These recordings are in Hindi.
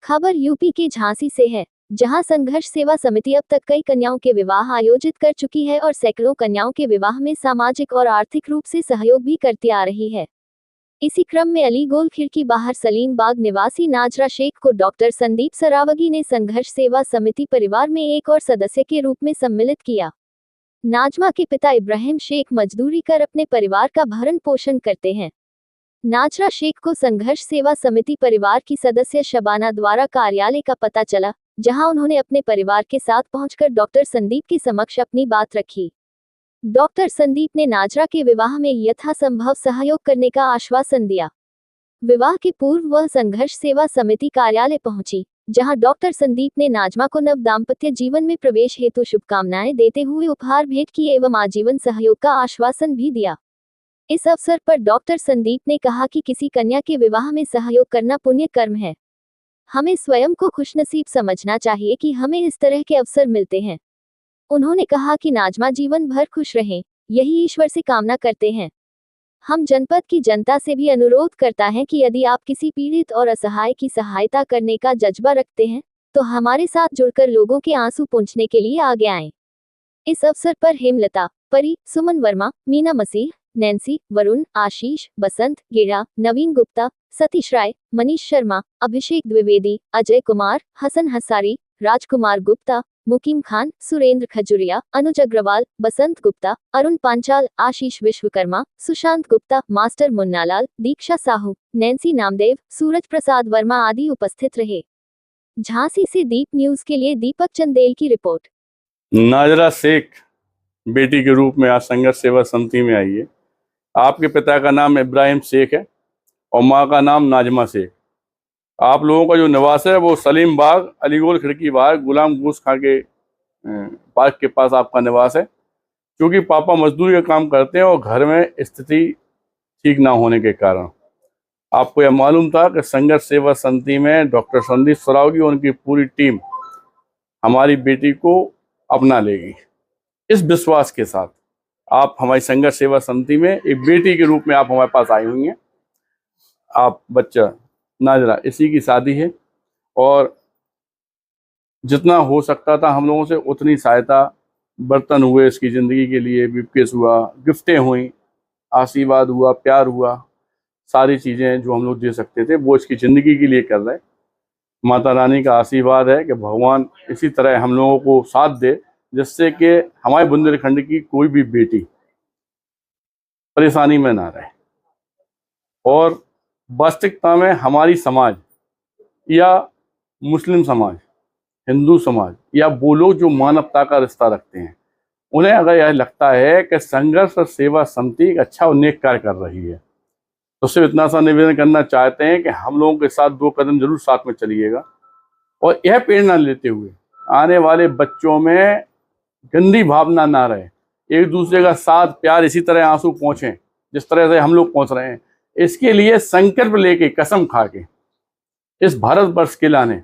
खबर यूपी के झांसी से है, जहां संघर्ष सेवा समिति अब तक कई कन्याओं के विवाह आयोजित कर चुकी है और सैकड़ों कन्याओं के विवाह में सामाजिक और आर्थिक रूप से सहयोग भी करती आ रही है। इसी क्रम में अली गोल खिड़की बाहर सलीम बाग निवासी नाजरा शेख को डॉक्टर संदीप सरावगी ने संघर्ष सेवा समिति परिवार में एक और सदस्य के रूप में सम्मिलित किया। नाजमा के पिता इब्राहिम शेख मजदूरी कर अपने परिवार का भरण पोषण करते हैं। नाजरा शेख को संघर्ष सेवा समिति परिवार की सदस्य शबाना द्वारा कार्यालय का पता चला, जहां उन्होंने अपने परिवार के साथ पहुंचकर डॉक्टर संदीप के समक्ष अपनी बात रखी। डॉक्टर संदीप ने नाजरा के विवाह में यथासंभव सहयोग करने का आश्वासन दिया। विवाह के पूर्व वह संघर्ष सेवा समिति कार्यालय पहुंची, जहां डॉक्टर संदीप ने नाजमा को नव दाम्पत्य जीवन में प्रवेश हेतु शुभकामनाएं देते हुए उपहार भेंट किए एवं आजीवन सहयोग का आश्वासन भी दिया। इस अवसर पर डॉक्टर संदीप ने कहा कि किसी कन्या के विवाह में सहयोग करना पुण्य कर्म है। हमें स्वयं को खुशनसीब समझना चाहिए कि हमें इस तरह के अवसर मिलते हैं। उन्होंने कहा कि नाजमा जीवन भर खुश रहें, यही ईश्वर से कामना करते हैं। हम जनपद की जनता से भी अनुरोध करता है कि यदि आप किसी पीड़ित और असहाय की सहायता करने का जज्बा रखते हैं, तो हमारे साथ जुड़कर लोगों के आंसू पोंछने के लिए आगे आएं। इस अवसर पर हेमलता, परी, सुमन वर्मा, मीना मसीह, नैन्सी, वरुण, आशीष, बसंत, गिरा, नवीन गुप्ता, सतीश राय, मनीष शर्मा, अभिषेक द्विवेदी, अजय कुमार, हसन हसारी, राजकुमार गुप्ता, मुकीम खान, सुरेंद्र खजुरिया, अनुज अग्रवाल, बसंत गुप्ता, अरुण पांचाल, आशीष विश्वकर्मा, सुशांत गुप्ता, मास्टर मुन्नालाल, दीक्षा साहू, नैन्सी नामदेव, सूरज प्रसाद वर्मा आदि उपस्थित रहे। झांसी से दीप न्यूज के लिए दीपक चंदेल की रिपोर्ट। नाजरा शेख बेटी के रूप में आज संघर्ष सेवा समिति में आई है। आपके पिता का नाम इब्राहिम शेख है और माँ का नाम नाजमा शेख। आप लोगों का जो निवास है वो सलीम बाग, अलीगोल खिड़की बाग, गुलाम गोश्त खां के पार्क के पास आपका निवास है। क्योंकि पापा मजदूरी का काम करते हैं और घर में स्थिति ठीक ना होने के कारण आपको यह मालूम था कि संघर्ष सेवा समिति में डॉक्टर संदीप सरावगी और उनकी पूरी टीम हमारी बेटी को अपना लेगी। इस विश्वास के साथ आप हमारी संघर्ष सेवा समिति में एक बेटी के रूप में आप हमारे पास आई हुई हैं। आप बच्चा नाजरा, इसी की शादी है और जितना हो सकता था हम लोगों से उतनी सहायता, बर्तन हुए इसकी ज़िंदगी के लिए, ब्रीफकेस हुआ, गिफ्टें हुई, आशीर्वाद हुआ, प्यार हुआ, सारी चीज़ें जो हम लोग दे सकते थे वो इसकी ज़िंदगी के लिए कर रहे। माता रानी का आशीर्वाद है कि भगवान इसी तरह हम लोगों को साथ दे, जिससे कि हमारे बुंदेलखंड की कोई भी बेटी परेशानी में ना रहे। और वास्तविकता में हमारी समाज या मुस्लिम समाज, हिंदू समाज या वो लोग जो मानवता का रिश्ता रखते हैं, उन्हें अगर यह लगता है कि संघर्ष और सेवा समिति एक अच्छा और नेक कार्य कर रही है, तो सिर्फ इतना सा निवेदन करना चाहते हैं कि हम लोगों के साथ 2 कदम जरूर साथ में चलिएगा और यह प्रेरणा लेते हुए आने वाले बच्चों में गंदी भावना ना रहे, एक दूसरे का साथ प्यार इसी तरह आंसू पहुँचें जिस तरह से हम लोग पहुँच रहे हैं। इसके लिए संकल्प लेके, कसम खा के इस भारतवर्ष के लाने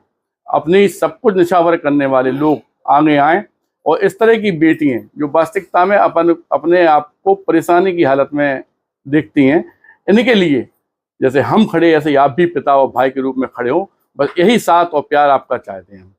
अपनी सब कुछ निछावर करने वाले लोग आगे आएँ और इस तरह की बेटियां जो वास्तविकता में अपने आप को परेशानी की हालत में देखती हैं, इनके लिए जैसे हम खड़े, ऐसे आप भी पिता और भाई के रूप में खड़े हो। बस यही साथ और प्यार आपका चाहते हैं।